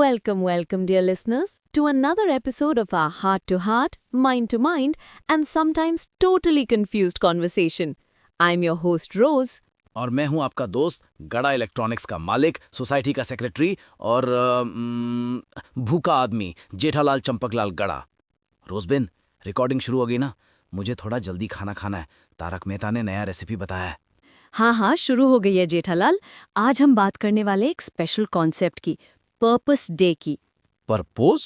Welcome, dear listeners, to another episode of our heart to heart, mind to mind, and sometimes totally confused conversation. I'm your host, Rose. और मैं हूं आपका दोस्त गड़ा electronics का मालिक, सोसाइटी का सेक्रेटरी और भूखा आदमी जेठालाल चंपकलाल गड़ा। रोजबिन, रिकॉर्डिंग शुरू हो गई ना? मुझे थोड़ा जल्दी खाना खाना है। तारक मेहता ने नया रेसिपी बताया है। हाँ, शुरू हो गई है जेठालाल। आज हम बात करने वाले एक स्पेशल कॉन्सेप्ट की, पर्पस डे की। पर्पोज?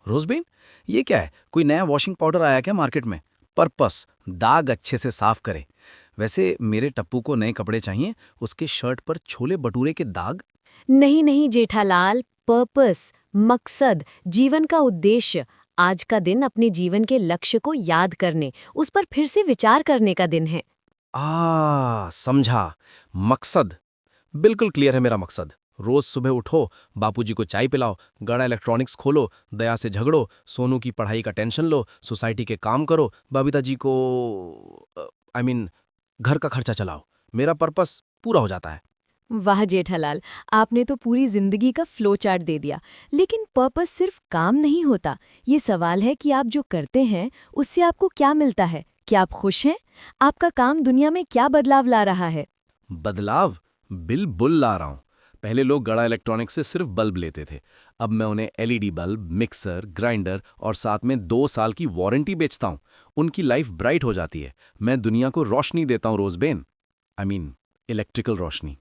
रोजबिन, ये क्या है? कोई नया वॉशिंग पाउडर आया क्या मार्केट में? पर्पस, दाग अच्छे से साफ करे। वैसे मेरे टप्पू को नए कपड़े चाहिए, उसके शर्ट पर छोले भटूरे के दाग। नहीं जेठालाल, पर्पस, मकसद, जीवन का उद्देश्य। आज का दिन अपने जीवन के लक्ष्य को याद करने, उस पर फिर से विचार करने का दिन है। समझा। मकसद बिल्कुल क्लियर है। मेरा मकसद रोज सुबह उठो, बापूजी को चाय पिलाओ, गड़ा इलेक्ट्रॉनिक्स खोलो, दया से झगड़ो, सोनू की पढ़ाई का टेंशन लो, सोसाइटी के काम करो, बबीता जी को घर का खर्चा चलाओ। मेरा पर्पस पूरा हो जाता है। वाह जेठालाल, आपने तो पूरी जिंदगी का फ्लो चार्ट दे दिया। लेकिन पर्पस सिर्फ काम नहीं होता। ये सवाल है कि आप जो करते हैं उससे आपको क्या मिलता है? क्या आप खुश हैं? आपका काम दुनिया में क्या बदलाव ला रहा है? बदलाव बिल्कुल ला रहा हूं। पहले लोग गड़ा इलेक्ट्रॉनिक्स से सिर्फ बल्ब लेते थे। अब मैं उन्हें एलईडी बल्ब, मिक्सर, ग्राइंडर और साथ में 2 साल की वारंटी बेचता हूं। उनकी लाइफ ब्राइट हो जाती है। मैं दुनिया को रोशनी देता हूं रोजबेन। इलेक्ट्रिकल रोशनी।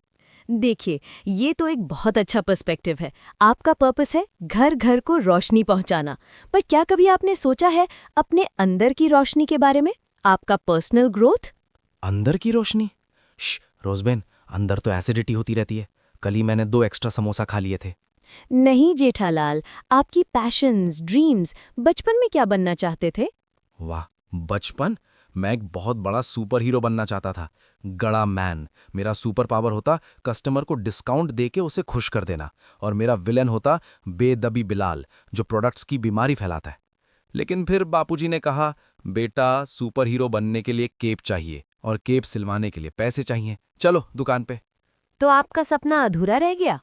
देखिए, ये तो एक बहुत अच्छा पर्सपेक्टिव है। आपका पर्पस है घर घर को रोशनी पहुंचाना। पर क्या कभी आपने सोचा है अपने अंदर की रोशनी के बारे में? आपका पर्सनल ग्रोथ? अंदर की रोशनी? रोजबेन, अंदर तो एसिडिटी होती रहती है। कल ही मैंने 2 एक्स्ट्रा समोसा खा लिए थे। नहीं जेठालाल, आपकी पैशंस, ड्रीम्स, बचपन में क्या बनना चाहते थे? वाह, बचपन? मैं एक बहुत बड़ा सुपर हीरो बनना चाहता था। गड़ा मैन। मेरा सुपर पावर होता कस्टमर को डिस्काउंट देके उसे खुश कर देना, और मेरा विलेन होता बेदबी बिलाल, जो प्रोडक्ट्स की बीमारी फैलाता है। लेकिन फिर बापूजी ने कहा, बेटा, सुपर हीरो बनने के लिए केप चाहिए और केप सिलवाने के लिए पैसे चाहिए। चलो दुकान पे। तो आपका सपना अधूरा रह गया?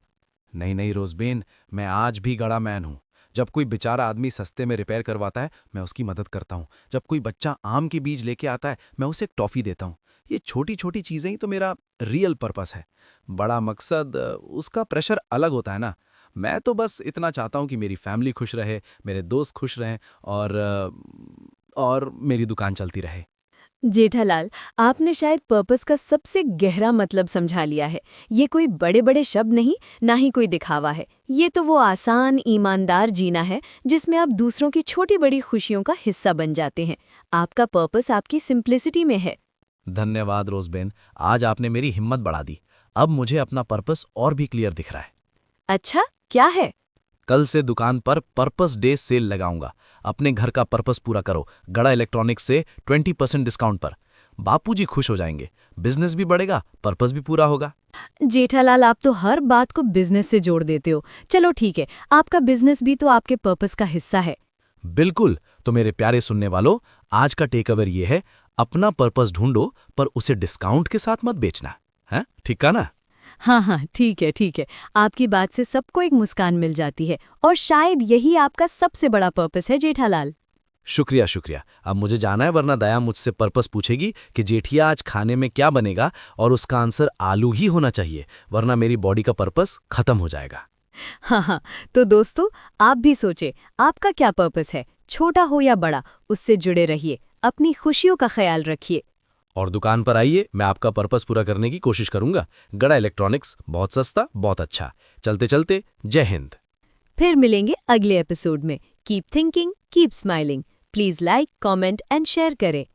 नहीं रोजबेन, मैं आज भी गड़ा मैन हूँ। जब कोई बेचारा आदमी सस्ते में रिपेयर करवाता है, मैं उसकी मदद करता हूँ। जब कोई बच्चा आम के बीज लेके आता है, मैं उसे एक टॉफी देता हूँ। ये छोटी छोटी चीज़ें ही तो मेरा रियल पर्पस है। बड़ा मकसद, उसका प्रेशर अलग होता है ना। मैं तो बस इतना चाहता हूँ कि मेरी फैमिली खुश रहे, मेरे दोस्त खुश रहें, और मेरी दुकान चलती रहे। जेठालाल, आपने शायद पर्पस का सबसे गहरा मतलब समझा लिया है। ये कोई बड़े बड़े शब्द नहीं, ना ही कोई दिखावा है। ये तो वो आसान, ईमानदार जीना है जिसमें आप दूसरों की छोटी बड़ी खुशियों का हिस्सा बन जाते हैं। आपका पर्पस आपकी सिंप्लिसिटी में है। धन्यवाद रोजबेन, आज आपने मेरी हिम्मत बढ़ा दी। अब मुझे अपना पर्पस और भी क्लियर दिख रहा है। अच्छा, क्या है? कल से दुकान पर पर्पस डे सेल लगाऊंगा। अपने घर का पर्पस पूरा करो, गड़ा इलेक्ट्रॉनिक्स से 20% डिस्काउंट पर। बापूजी खुश हो जाएंगे, बिजनेस भी बढ़ेगा, पर्पस भी पूरा होगा। जेठालाल, आप तो हर बात को बिजनेस से जोड़ देते हो। चलो ठीक है, आपका बिजनेस भी तो आपके पर्पस का हिस्सा है। बिल्कुल। तो मेरे प्यारे सुनने वालों, आज का टेकअवे ये है, अपना पर्पस ढूंढो, पर उसे डिस्काउंट के साथ मत बेचना है। ठीक है ना? हाँ, ठीक है। आपकी बात से सबको एक मुस्कान मिल जाती है, और शायद यही आपका सबसे बड़ा पर्पस है जेठालाल। शुक्रिया। अब मुझे जाना है, वरना दया मुझसे पर्पस पूछेगी कि जेठिया आज खाने में क्या बनेगा, और उसका आंसर आलू ही होना चाहिए, वरना मेरी बॉडी का पर्पस खत्म हो जाएगा। हाँ, तो दोस्तों, आप भी सोचे आपका क्या पर्पस है। छोटा हो या बड़ा, उससे जुड़े रहिए, अपनी खुशियों का ख्याल रखिए। और दुकान पर आइए, मैं आपका पर्पस पूरा करने की कोशिश करूंगा। गड़ा इलेक्ट्रॉनिक्स, बहुत सस्ता, बहुत अच्छा। चलते चलते जय हिंद। फिर मिलेंगे अगले एपिसोड में। Keep thinking, keep smiling. Please like, comment and share करें।